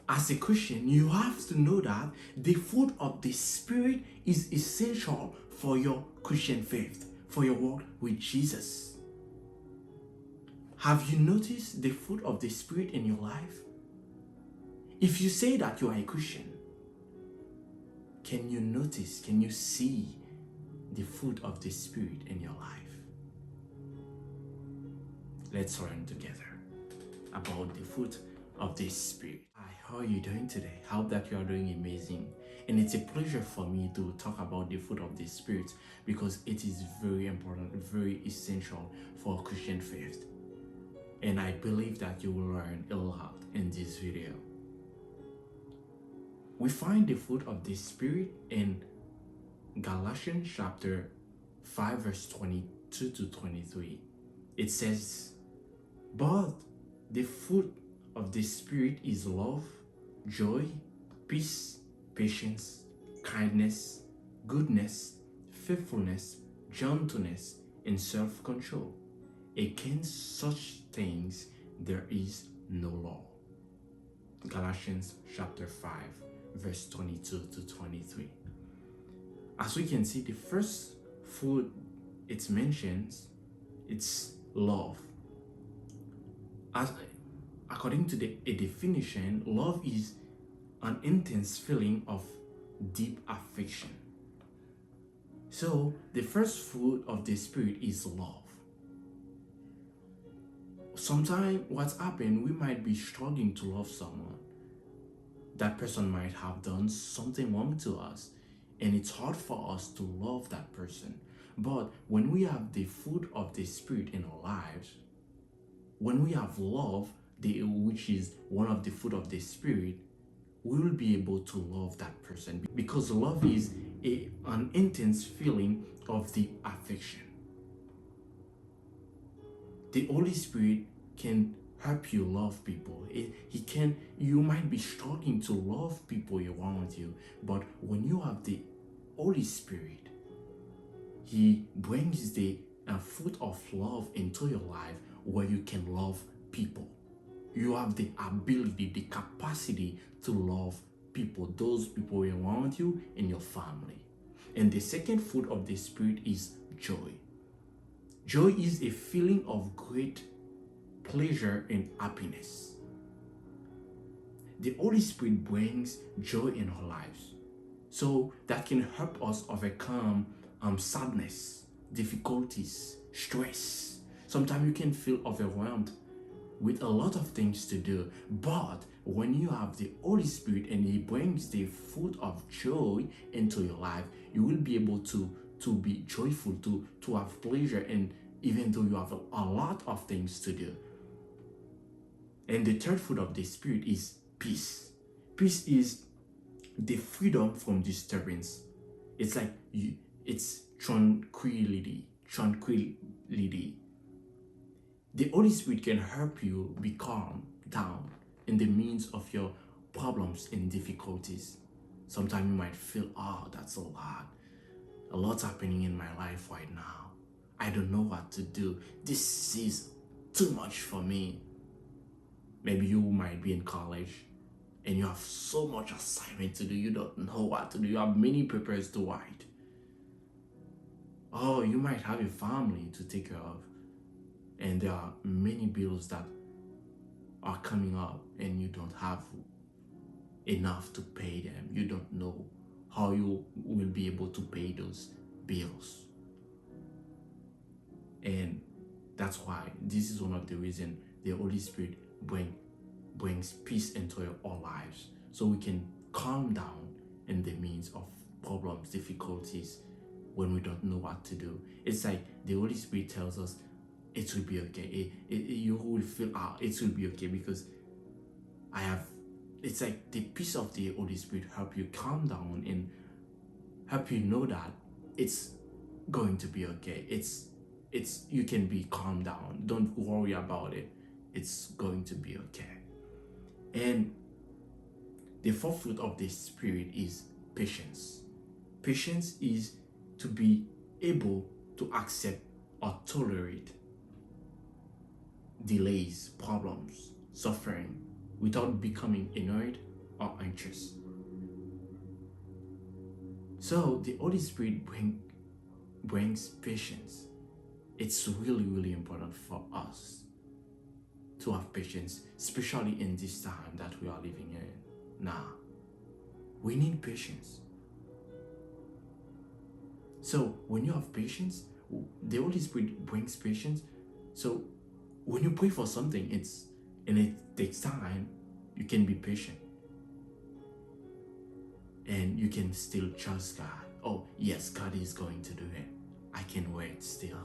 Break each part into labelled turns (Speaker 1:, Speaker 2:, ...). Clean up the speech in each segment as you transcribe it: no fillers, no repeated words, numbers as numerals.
Speaker 1: As a Christian, you have to know that the fruit of the Spirit is essential for your Christian faith, for your walk with Jesus. Have you noticed the fruit of the Spirit in your life? If you say that you are a Christian, can you notice, can you see the fruit of the Spirit in your life? Let's learn together about the fruit of the Spirit. Hi, how are you doing today? I hope that you are doing amazing. And it's a pleasure for me to talk about the fruit of the Spirit because it is very important, very essential for Christian faith. And I believe that you will learn a lot in this video. We find the fruit of the Spirit in Galatians chapter 5 verse 22 to 23. It says, "But the fruit of the Spirit is love, joy, peace, patience, kindness, goodness, faithfulness, gentleness, and self-control. Against such things there is no law." Galatians chapter 5 verse 22 to 23. As we can see, the first fruit it mentions, it's love. According to a definition, love is an intense feeling of deep affection. So the first fruit of the Spirit is love. Sometimes what's happened, we might be struggling to love someone. That person might have done something wrong to us, and it's hard for us to love that person. But when we have the fruit of the Spirit in our lives, when we have love, which is one of the fruit of the Spirit, we will be able to love that person because love is an intense feeling of deep affection. The Holy Spirit can help you love people. You might be struggling to love people around you, but when you have the Holy Spirit, He brings the fruit of love into your life where you can love people. You have the ability, the capacity to love people, those people around you and your family. And the second fruit of the Spirit is joy. Joy is a feeling of great pleasure and happiness. The Holy Spirit brings joy in our lives, so that can help us overcome sadness, difficulties, stress. Sometimes you can feel overwhelmed with a lot of things to do, but when you have the Holy Spirit and He brings the fruit of joy into your life, you will be able to be joyful, to have pleasure, and even though you have a lot of things to do. And the third fruit of the Spirit is peace. Peace is the freedom from disturbance. It's like it's tranquility. The Holy Spirit can help you be calm down in the midst of your problems and difficulties. Sometimes you might feel, oh, that's a lot happening in my life right now. I don't know what to do. This is too much for me. Maybe you might be in college and you have so much assignment to do, you don't know what to do. You have many papers to write. Oh, you might have a family to take care of, and there are many bills that are coming up and you don't have enough to pay them. You don't know how you will be able to pay those bills. And that's why this is one of the reasons the Holy Spirit brings peace into our lives, so we can calm down in the midst of problems, difficulties, when we don't know what to do. It's like the Holy Spirit tells us it will be okay. You will feel, it will be okay because it's like the peace of the Holy Spirit help you calm down and help you know that it's going to be okay. You can be calm down. Don't worry about it. It's going to be okay. And the fourth fruit of the Spirit is patience. Patience is to be able to accept or tolerate delays, problems, suffering without becoming annoyed or anxious. So the Holy Spirit brings patience. It's really, really important for us to have patience, especially in this time that we are living in now. We need patience. So when you have patience, the Holy Spirit brings patience. So when you pray for something, and it takes time, you can be patient. And you can still trust God. Oh, yes, God is going to do it. I can wait still.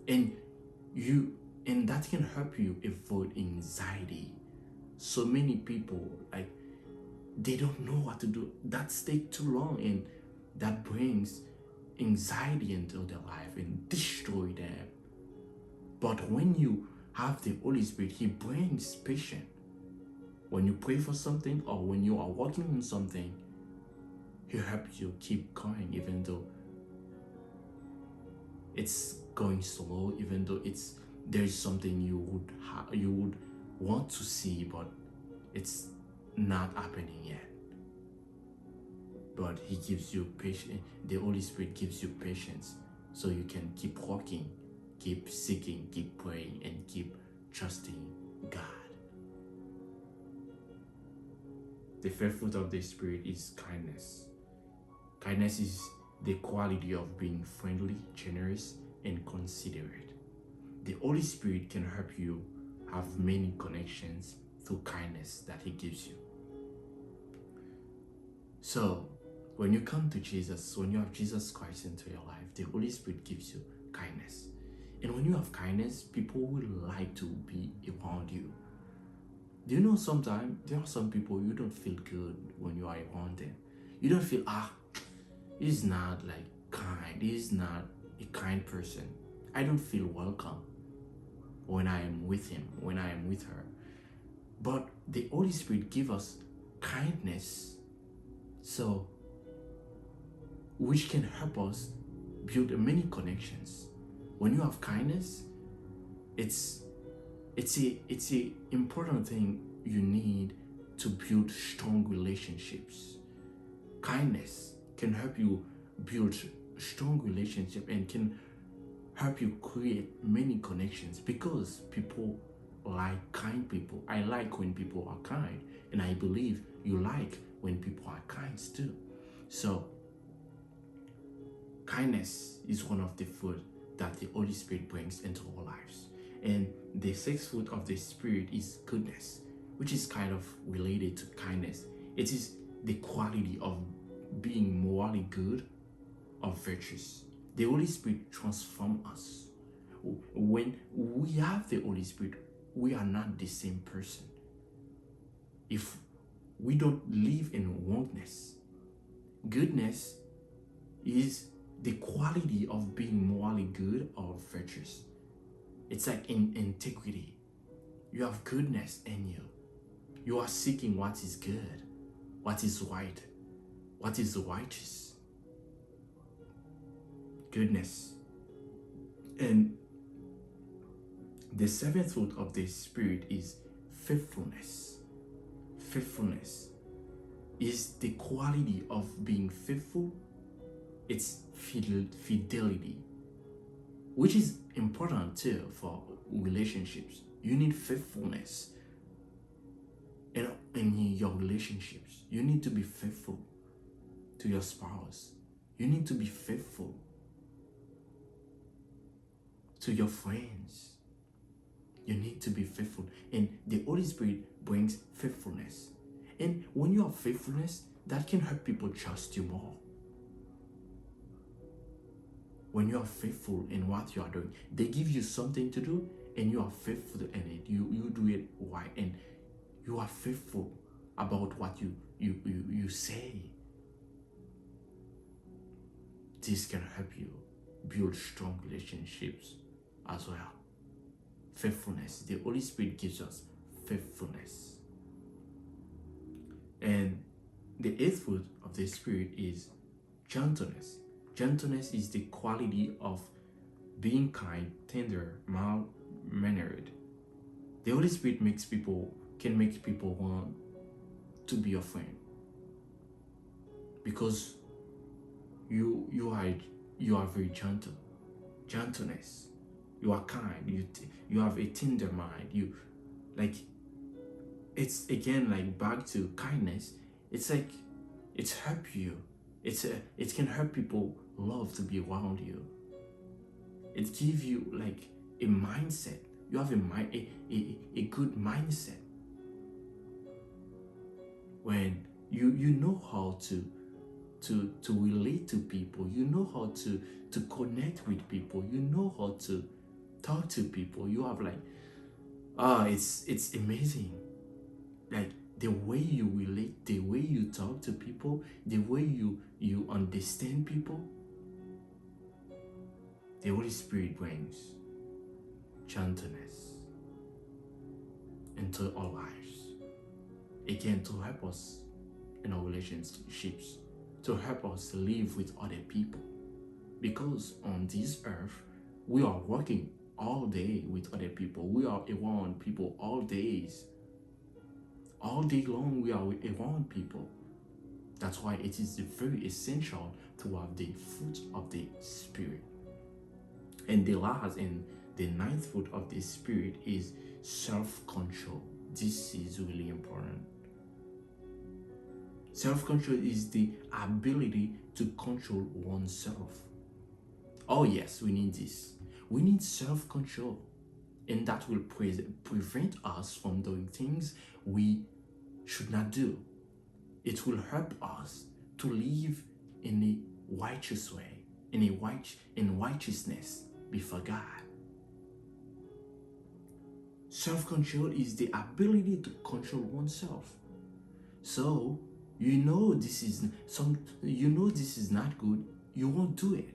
Speaker 1: And that can help you avoid anxiety. So many people, like, they don't know what to do. That takes too long, and that brings anxiety into their life and destroy them. But when you have the Holy Spirit, He brings patience. When you pray for something or when you are working on something, He helps you keep going, even though it's going slow, even though there's something you would want to see, but it's not happening yet. But He gives you patience. The Holy Spirit gives you patience, so you can keep walking, keep seeking, keep praying, and keep trusting God. The third fruit of the Spirit is kindness. Kindness is the quality of being friendly, generous, and considerate. The Holy Spirit can help you have many connections through kindness that He gives you. So, when you come to Jesus, when you have Jesus Christ into your life, the Holy Spirit gives you kindness. And when you have kindness, people will like to be around you. Do you know sometimes there are some people you don't feel good when you are around them? You don't feel, he's not like kind, he's not a kind person. I don't feel welcome when I am with him, when I am with her. But the Holy Spirit gives us kindness, so which can help us build many connections. When you have kindness, it's a important thing you need to build strong relationships. Kindness can help you build strong relationship and can help you create many connections, because people like kind people. I like when people are kind, and I believe you like when people are kind too. So kindness is one of the fruit that the Holy Spirit brings into our lives. And the sixth fruit of the Spirit is goodness, which is kind of related to kindness. It is the quality of being morally good or virtuous. The Holy Spirit transforms us. When we have the Holy Spirit, we are not the same person. If we don't live in wrongness, goodness is the quality of being morally good or virtuous. It's like in integrity. You have goodness in you. You are seeking what is good, what is right, what is righteous. Goodness. And the seventh fruit of the Spirit is faithfulness. Faithfulness is the quality of being faithful. It's fidelity, which is important too for relationships. You need faithfulness in your relationships. You need to be faithful to your spouse. You need to be faithful to your friends. You need to be faithful. And the Holy Spirit brings faithfulness. And when you have faithfulness, that can help people trust you more. When you are faithful in what you are doing, they give you something to do and you are faithful in it. You do it right, and you are faithful about what you say. This can help you build strong relationships as well. Faithfulness. The Holy Spirit gives us faithfulness. And the eighth fruit of the Spirit is gentleness. Gentleness is the quality of being kind, tender, mild-mannered. The Holy Spirit can make people to be your friend because you are very gentleness. You are kind. You have a tender mind. You like it's again like back to kindness. It's like it's help you. It can help people love to be around you. It gives you like a mindset. You have a good mindset when you know how to relate to people. You know how to connect with people. You know how to talk to people. You have like it's amazing. Like the way you relate, the way you talk to people, the way you understand people. The Holy Spirit brings gentleness into our lives. Again, to help us in our relationships, to help us live with other people. Because on this earth, we are working all day with other people. We are around people all days. All day long, we are around people. That's why it is very essential to have the fruit of the Spirit. And the last and the ninth fruit of the Spirit is self-control. This is really important. Self-control is the ability to control oneself. Oh yes, we need this. We need self-control. And that will prevent us from doing things we should not do. It will help us to live in a righteous way, in righteousness before God. Self-control is the ability to control oneself. So you know this is not good, you won't do it.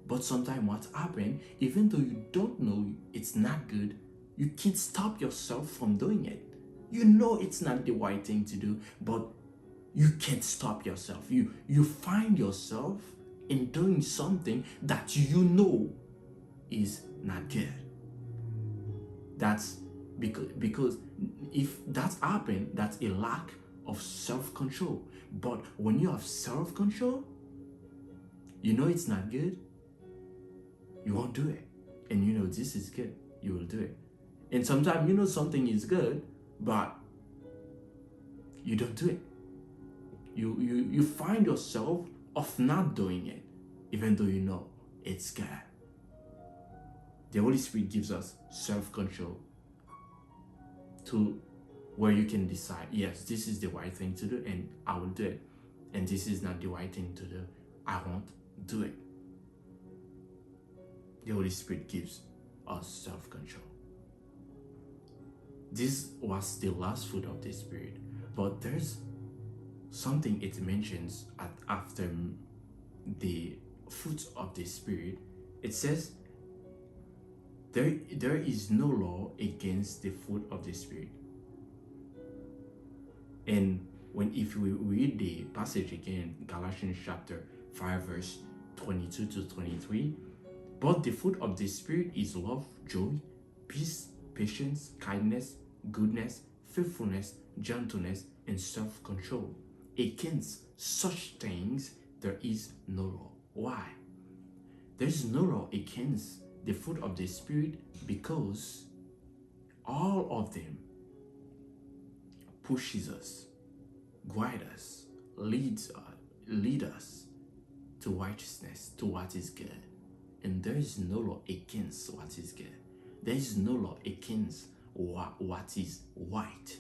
Speaker 1: But sometimes what happens, even though you don't know it's not good, you can't stop yourself from doing it. You know it's not the right thing to do, but you can't stop yourself. You find yourself in doing something that you know is not good. That's because if that's happened, that's a lack of self-control. But when you have self-control, you know it's not good, you won't do it. And you know this is good, you will do it. And sometimes you know something is good, but you don't do it. You find yourself of not doing it, even though you know it's good. The Holy Spirit gives us self-control to where you can decide, yes, this is the right thing to do and I will do it. And this is not the right thing to do, I won't do it. The Holy Spirit gives us self-control. This was the last fruit of the Spirit, but there's something it mentions after the fruits of the Spirit. It says there is no law against the fruit of the Spirit. And if we read the passage again, Galatians chapter 5 verse 22 to 23, but the fruit of the Spirit is love, joy, peace, patience, kindness, goodness, faithfulness, gentleness, and self-control. Against such things there is no law. Why? There is no law against the fruit of the Spirit because all of them pushes us, guide us, lead us to righteousness, to what is good. And there is no law against what is good. There is no law against what is right.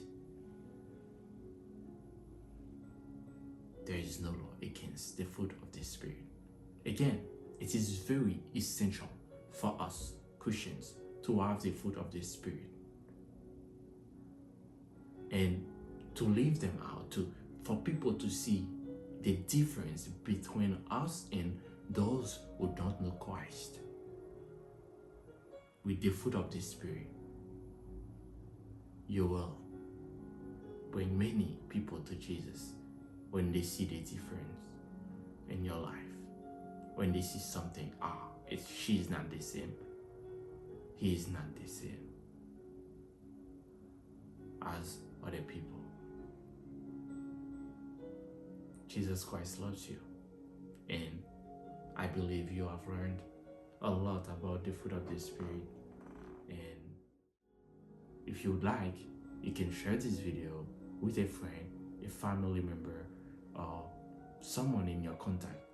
Speaker 1: There is no law against the fruit of the Spirit. Again, it is very essential for us Christians to have the fruit of the Spirit and to live them out, for people to see the difference between us and those who don't know Christ. With the fruit of the Spirit, you will bring many people to Jesus when they see the difference in your life. When they see something, she's not the same, he is not the same as other people. Jesus Christ loves you. And I believe you have learned a lot about the fruit of the Spirit. And if you would like, you can share this video with a friend, a family member, or someone in your contact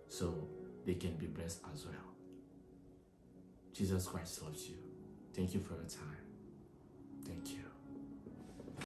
Speaker 1: so they can be blessed as well. Jesus Christ loves you. Thank you for your time. Thank you.